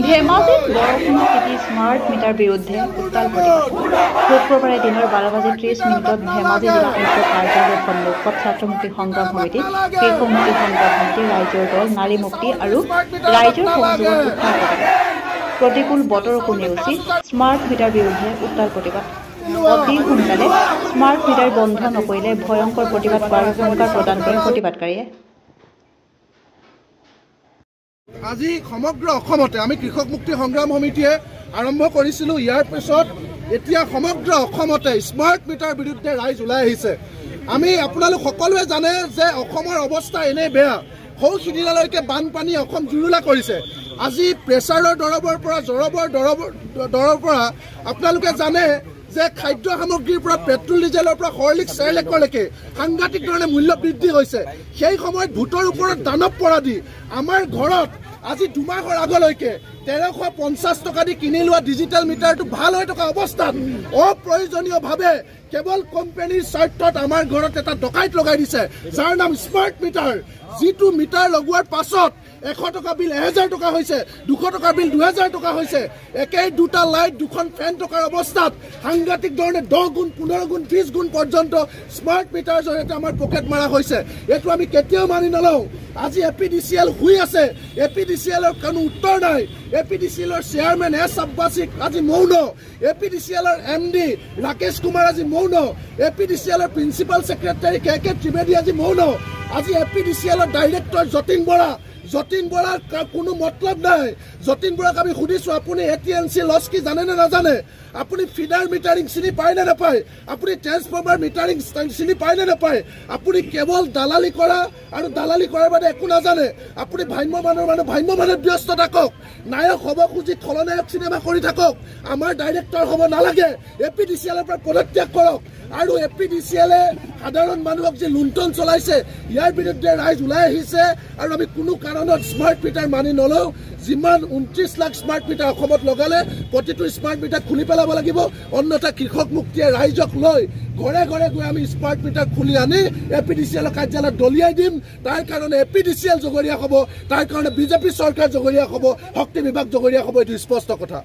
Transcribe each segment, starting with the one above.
ধেমাজিত বৰষুণ city smart meter বিৰুদ্ধে উত্তাল প্ৰতিবাদ শুক্ৰবাৰে দিনৰ 12:30 ধেমাজি জিলা আয়ুক্ত কাৰ্যালয়ৰ সন্মুখত ছাত্ৰমুক্তি সংগ্ৰাম সমিতি কৃষকমুক্তি সংগ্ৰাম সমিতি ৰাইজৰ দল নাৰী মুক্তি আৰু ৰাইজৰ সহযোগত উত্তাল প্ৰতিবাদ প্ৰতিকূল বতৰকো নেওচি স্মাৰ্ট মিটাৰ বিৰুদ্ধে উত্তাল প্ৰতিবাদ অতি সোনকালে স্মাৰ্ট মিটাৰ বন্ধ নকৰিলে ভয়ংকৰ প্ৰতিবাদ কৰাৰ ভূমিকা প্ৰদান কৰে প্ৰতিবাদকাৰীয়ে আজি সমগ্ৰ অসমতে আমি কৃষক মুক্তি সংগ্ৰাম সমিতিয়ে আৰম্ভ কৰিছিলোঁ ইয়াৰ পিছত এতিয়া সমগ্ৰ অসমতে স্মাৰ্ট মিটাৰ বিৰুদ্ধে ৰাইজ ওলাই আহিছে আমি আপোনালোক সকলোৱে জানে যে অসমৰ অৱস্থা এনে বেয়া সৌ সিদিনালৈকে বানপানী অসম জুৰুলা কৰিছে আজি প্ৰেছাৰৰ দৰৱৰ পৰা দৰৱৰ পৰা আপোনালোকে জানে যে খাদ্য সামগ্ৰীৰ পৰা পেট্ৰল ডিজেলৰ পৰা হৰলিক্স চেৰেলেকলৈকে সাংঘাতিক ধৰণে মূল্য বৃদ্ধি হৈছে সেই সময়ত ভোটৰ ওপৰত দানৱ পৰা দি আমাৰ ঘৰত আজি দুমাহৰ আগলৈকে 1350 টকা দি কিনি লোৱা ডিজিটেল মিটাৰটো ভাল হৈ থকা অৱস্থাত অপ্ৰয়োজনীয়ভাৱে কেৱল কোম্পানীৰ স্বাৰ্থত আমাৰ ঘৰত এটা ডকাইত লগাই দিছে যাৰ নাম স্মাৰ্ট মিটাৰ যিটো মিটাৰ লগোৱাৰ পাছত 100 টকা বিল 1000 টকা হৈছে 200 টকা বিল 2000 টকা হৈছে একেই দুটা লাইট দুখন ফেন টকাৰ অৱস্থাত সাংঘাতিক ধৰণে 10 গুণ 15 গুণ 20 গুণ পৰ্যন্ত স্মাৰ্ট মিটাৰ জৰিয়তে আমাৰ পকেট মাৰা হৈছে এইটো আমি কেতিয়াও মানি নলওঁ আজি এপিডিচিএল শুই আছে এপিডিচিএলৰ কোনো উত্তৰ নাই এপিডিচিএলৰ চেয়াৰমেন এছ আব্বাসিক আজি মৌন এপিডিচিএলৰ এমডি ৰাকেশ কুমাৰ আজি মৌন এপিডিচিএলৰ প্ৰিন্সিপাল সেক্ৰেটাৰী কে ত্ৰিবেদী আজি মৌন আজি এপিডিচিএলৰ ডাইৰেক্টৰ যতীন বৰাৰ কোনো মতলব নাই যতীন বৰাক আমি সুধিছোঁ আপুনি এটিএনচি লছ কি জানে নে নাজানে আপুনি ফিডাৰ মিটাৰিং চিনি পায় নে নাপায় আপুনি ট্ৰেন্সফৰ্মাৰ মিটাৰিং চিনি পায় নে নাপায় আপুনি কেৱল দালালি কৰা আৰু দালালি কৰাৰ বাদে একো নাজানে আপুনি ভ্ৰাম্যমানত ব্যস্ত থাকক নায়ক হ'ব খুজি খলনায়ক চিনেমা কৰি থাকক আমাৰ ডাইৰেক্টৰ হ'ব নালাগে এপিডিচিএলৰ পৰা পদত্যাগ কৰক আৰু এপিডিচিএলে সাধাৰণ মানুহক যে লুণ্ঠন চলাইছে ইয়াৰ বিৰুদ্ধে ৰাইজ ওলাই আহিছে আৰু আমি কোনো কাৰণত স্মাৰ্ট মিটাৰ মানি নলওঁ যিমান 29 লাখ স্মাৰ্ট মিটাৰ অসমত লগালে প্ৰতিটো স্মাৰ্ট মিটাৰ খুলি পেলাব লাগিব অন্যথা কৃষক মুক্তিয়ে ৰাইজক লৈ ঘৰে ঘৰে গৈ আমি স্মাৰ্ট মিটাৰ খুলি আনি এপিডিচিএলৰ কাৰ্যালয়ত দলিয়াই দিম তাৰ কাৰণে এপিডিচিএল জগৰীয়া হ'ব তাৰ কাৰণে বিজেপি চৰকাৰ জগৰীয়া হ'ব শক্তি বিভাগ জগৰীয়া হ'ব এইটো স্পষ্ট কথা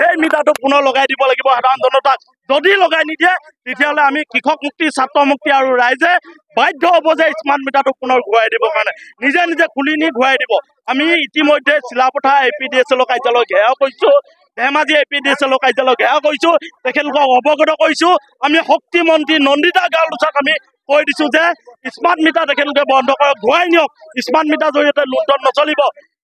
এই মিটাৰটো পুনৰ লগাই দিব লাগিব সাধাৰণ জনতাক যদি লগাই নিদিয়ে তেতিয়াহ'লে আমি কৃষক মুক্তি ছাত্ৰ মুক্তি আৰু ৰাইজে বাধ্য হ'ব যে স্মাৰ্ট মিটাৰটো পুনৰ ঘূৰাই দিবৰ কাৰণে নিজে খুলি নি ঘূৰাই দিব আমি ইতিমধ্যে চিলাপথাৰ এপিডিচিএলৰ কাৰ্যালয় ঘেৰাও কৰিছোঁ ধেমাজি এপিডিচিএলৰ কাৰ্যালয় ঘেৰাও কৰিছোঁ তেখেতলোকক অৱগত কৰিছোঁ আমি শক্তি মন্ত্ৰী নন্দিতা গাঁৱলোচক আমি কৈ দিছোঁ যে স্মাৰ্ট মিটাৰ তেখেতলোকে বন্ধ কৰক ঘূৰাই নিয়ক স্মাৰ্ট মিটাৰ জৰিয়তে লুণ্ঠন নচলিব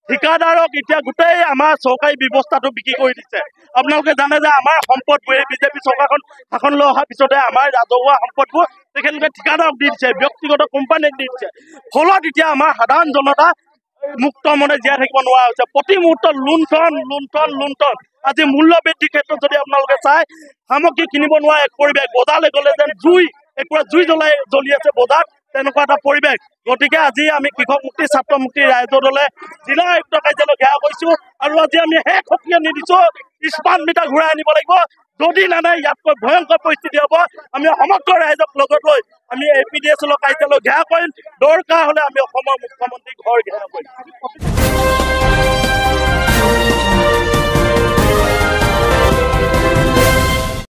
ঠিকাদাৰক এতিয়া গোটেই আমাৰ চৰকাৰী ব্যৱস্থাটো বিক্ৰী কৰি দিছে আপোনালোকে জানে যে আমাৰ সম্পদবোৰ এই বিজেপি চৰকাৰখন শাসনলৈ অহাৰ পিছতে আমাৰ ৰাজহুৱা সম্পদবোৰ তেখেতলোকে ঠিকাদাৰক দি দিছে ব্যক্তিগত কোম্পানীক দি দিছে ফলত এতিয়া আমাৰ সাধাৰণ জনতা মুক্ত মনে জীয়াই থাকিব নোৱাৰা হৈছে প্ৰতি মুহূৰ্তত লুণ্ঠন আজি মূল্য বৃদ্ধিৰ ক্ষেত্ৰত যদি আপোনালোকে চাই সামগ্ৰী কিনিব নোৱাৰে এক পৰিৱেশ বজাৰলৈ গ'লে যেন জুই জ্বলি আছে বজাৰত তেনেকুৱা এটা পৰিৱেশ গতিকে আজি আমি কৃষক মুক্তি ছাত্ৰ মুক্তি ৰাইজৰ দলে জিলা আয়ুক্ত কাৰ্যালয় ঘেৰাও কৰিছোঁ আৰু আজি আমি শেষ শক্তি আনি দিছোঁ স্মাৰ্ট মিটাৰ ঘূৰাই আনিব লাগিব যদি নানাই ইয়াতকৈ ভয়ংকৰ পৰিস্থিতি হ'ব আমি সমগ্ৰ ৰাইজক লগত লৈ আমি এপিডিচিএলৰ কাৰ্যালয় ঘেৰাও কৰিম দৰকাৰ হ'লে আমি অসমৰ মুখ্যমন্ত্ৰীক ঘৰ ঘেৰাও কৰিম